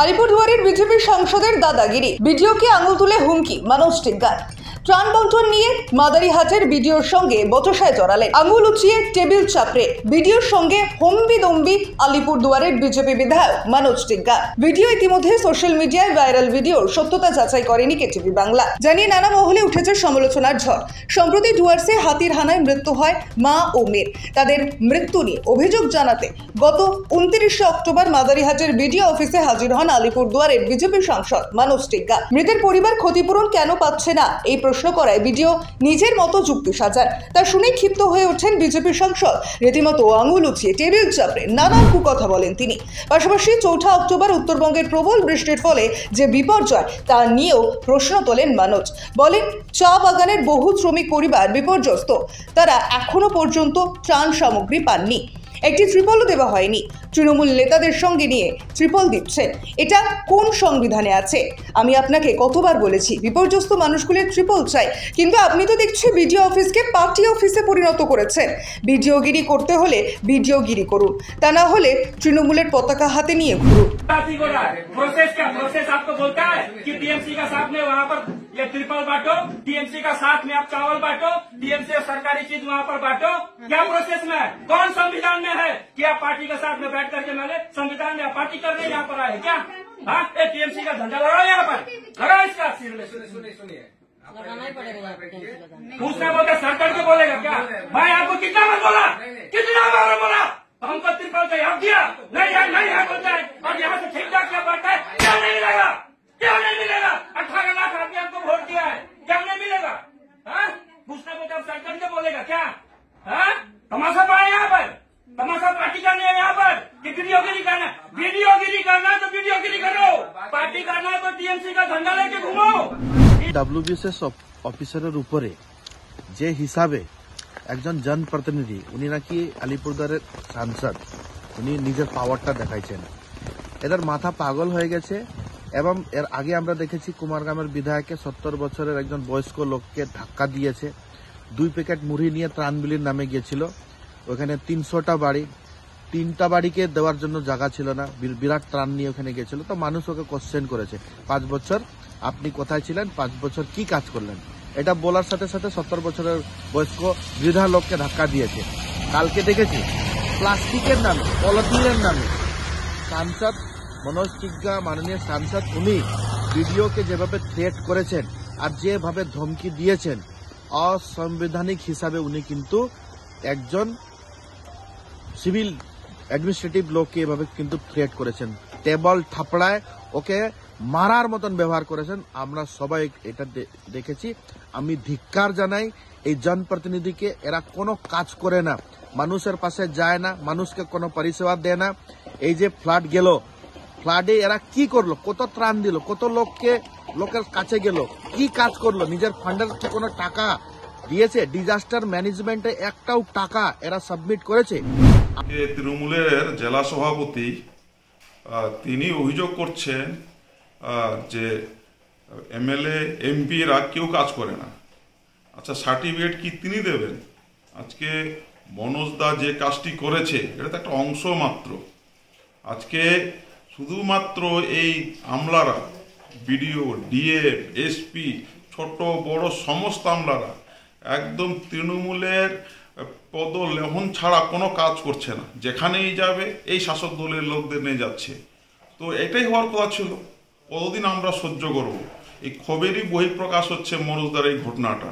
আলিপুরদুয়ারের BJP সাংসদের দাদাগিরি, ভিডিওকে আঙুল তুলে হুমকি মনোজ টিগ্গার। ত্রাণ বন্টন নিয়ে মাদারিহাটের ভিডিওর সঙ্গে বচসায় জড়ালেন, আঙুল উঁচিয়ে টেবিল চাপড়ে ভিডিওর সঙ্গে হম্বি দম্বি আলিপুরদুয়ারের বিজেপি বিধায়ক মনোজ টিগ্গার। ভিডিও ইতিমধ্যে সোশ্যাল মিডিয়ায় ভাইরাল। ভিডিওর সত্যতা যাচাই করেনি কেটিভি বাংলা, জানিয়ে নানা মহলে উঠেছে সমালোচনার ঝড়। সম্প্রতি ডুয়ার্সে হাতির হানায় মৃত্যু হয় মা ও মেয়ের। তাদের মৃত্যু নিয়ে অভিযোগ জানাতে গত 29 অক্টোবর মাদারিহাটের বিডিও অফিসে হাজির হন আলিপুরদুয়ারের বিজেপি সাংসদ মনোজ টিগ্গার। মৃতের পরিবার ক্ষতিপূরণ কেন পাচ্ছে না এই প্রশ্ন করায় ভিডিও নিজের মতো যুক্তি সাজান। তা শুনে ক্ষিপ্ত হয়ে ওঠেন বিজেপি সাংসদ, রীতিমতো আঙুল উঁচিয়ে টেবিল চাপড়ে নানান কুকথা বলেন তিনি। পাশাপাশি 4 অক্টোবর উত্তরবঙ্গের প্রবল বৃষ্টির ফলে যে বিপর্যয় তা নিয়েও প্রশ্ন তোলেন মনোজ। বলেন, চা বাগানের বহু শ্রমিক পরিবার বিপর্যস্ত, তারা এখনো পর্যন্ত ত্রাণ সামগ্রী পাননি। একটি ত্রিপলও দেওয়া হয়নি। তৃণমূল নেতাদের সঙ্গে নিয়ে ত্রিপল দিচ্ছেন, এটা কোন সংবিধানে আছে? আমি আপনাকে কতবার বলেছি বিপর্যস্ত মানুষগুলির ত্রিপল চাই, কিন্তু আপনি তো দেখছি বিডিও অফিসকে পার্টি অফিসে পরিণত করেছেন। ভিডিওগিরি করতে হলে ভিডিওগিরি করুন, তা না হলে তৃণমূলের পতাকা হাতে নিয়ে ঘুরুন। ये ट्रिपल बांटो, टीएमसी का साथ में आप चावल बांटो, टीएमसी सरकारी चीज वहाँ पर बांटो। क्या प्रोसेस में है? कौन संविधान में है कि आप पार्टी के साथ में बैठ करके मैंने संविधान में आप पार्टी करने यहाँ पर आए क्या? हाँ, टीएमसी का झंडा लगाओ यहाँ पर, लगाओ इसका सिर में। सुनिए लगाना ही पड़ेगा। पूछना बोलते सर करके बोलेगा क्या? भाई आपको कितना बार बोला, कितना बार बोला हमको ट्रिपल का याद दिया नहीं है बोलता है, और यहाँ से ठीक ठाक क्या बढ़ता है? क्या नहीं मिलेगा? क्या नहीं मिलेगा? 18 लाख आदमी आपको वोट दिया है, क्या नहीं मिलेगा? हाँ, पूछना बोलते आप सरकार के बोलेगा क्या? हाँ, तमाशा पाए यहाँ पर, तमाशा पार्टी करनी है यहाँ पर कि वीडियोगिरी करना? वीडियोगिरी करना तो वीडियोगिरी करो, पार्टी करना तो टीएमसी का झंडा लेके घूमो। डब्ल्यूबीएसएस অফিসারের উপরে যে হিসাবে একজন জনপ্রতিনিধি, উনি নাকি আলিপুরদুয়ারের সাংসদ, উনি নিজের পাওয়ারটা দেখাইছেন। এদের মাথা পাগল হয়ে গেছে। এবং এর আগে আমরা দেখেছি কুমারগ্রামের বিধায়ককে 70 বছরের একজন বয়স্ক লোককে ধাক্কা দিয়েছে। 2 প্যাকেট মুড়ি নিয়ে ত্রাণবিলির নামে গিয়েছিল। ওখানে 300টা বাড়ি, 3টা বাড়িকে দেওয়ার জন্য জায়গা ছিল না, বিরাট ত্রাণ নিয়ে ওখানে গিয়েছিল। তো মানুষ ওকে কোশ্চেন করেছে, 5 বছর আপনি কোথায় ছিলেন, 5 বছর কি কাজ করলেন? এটা বলার সাথে সাথে 70 বছরের বয়স্ক বৃদ্ধা লোককে ধাক্কা দিয়েছে। কালকে দেখেছি প্লাস্টিকের নামে, পলিথিনের নামে সাংসদ মনোজ টিগ্গা, মাননীয় সাংসদ, উনি ভিডিওকে যেভাবে থ্রেট করেছেন আর যেভাবে ধমকি দিয়েছেন, অসাংবিধানিক হিসাবে উনি কিন্তু একজন সিভিল অ্যাডমিনিস্ট্রেটিভ লোককে এভাবে কিন্তু থ্রেট করেছেন। টেবল থাপড়ায় ওকে মারার মতন ব্যবহার করেছেন। আমরা সবাই এটা দেখেছি। আমি ধিক্কার জানাই এই জনপ্রতিনিধিকে। এরা কোনো কাজ করে না, মানুষের পাশে যায় না, মানুষকে কোনো পরিষেবা দেয় না। এই যে ফ্লাড গেল, ফ্লাডে এরা কি করলো? কত ত্রাণ দিল? কত লোকের কাছে গেল? কি কাজ করলো? নিজের ফান্ডের কি কোনো টাকা দিয়েছে? ডিজাস্টার ম্যানেজমেন্টে একটাও টাকা এরা সাবমিট করেছে? তৃণমূলের জেলা সভাপতি তিনি অভিযোগ করছেন যে এমএলএ এমপিরা কেউ কাজ করে না। আচ্ছা, সার্টিফিকেট কি তিনি দেবেন? আজকে মনোজ দা যে কাজটি করেছে এটা তো একটা অংশ মাত্র। আজকে শুধুমাত্র এই আমলারা, বিডিও, ডিএফ, এসপি, ছোট বড় সমস্ত আমলারা একদম তৃণমূলের পদলেহন ছাড়া কোনো কাজ করছে না। যেখানেই যাবে এই শাসক দলের লোকদের নিয়ে যাচ্ছে। তো এটাই হওয়ার কথা ছিল। কতদিন আমরা সহ্য করব? এই ক্ষোভেরই বহিঃপ্রকাশ হচ্ছে মনোজদার এই ঘটনাটা।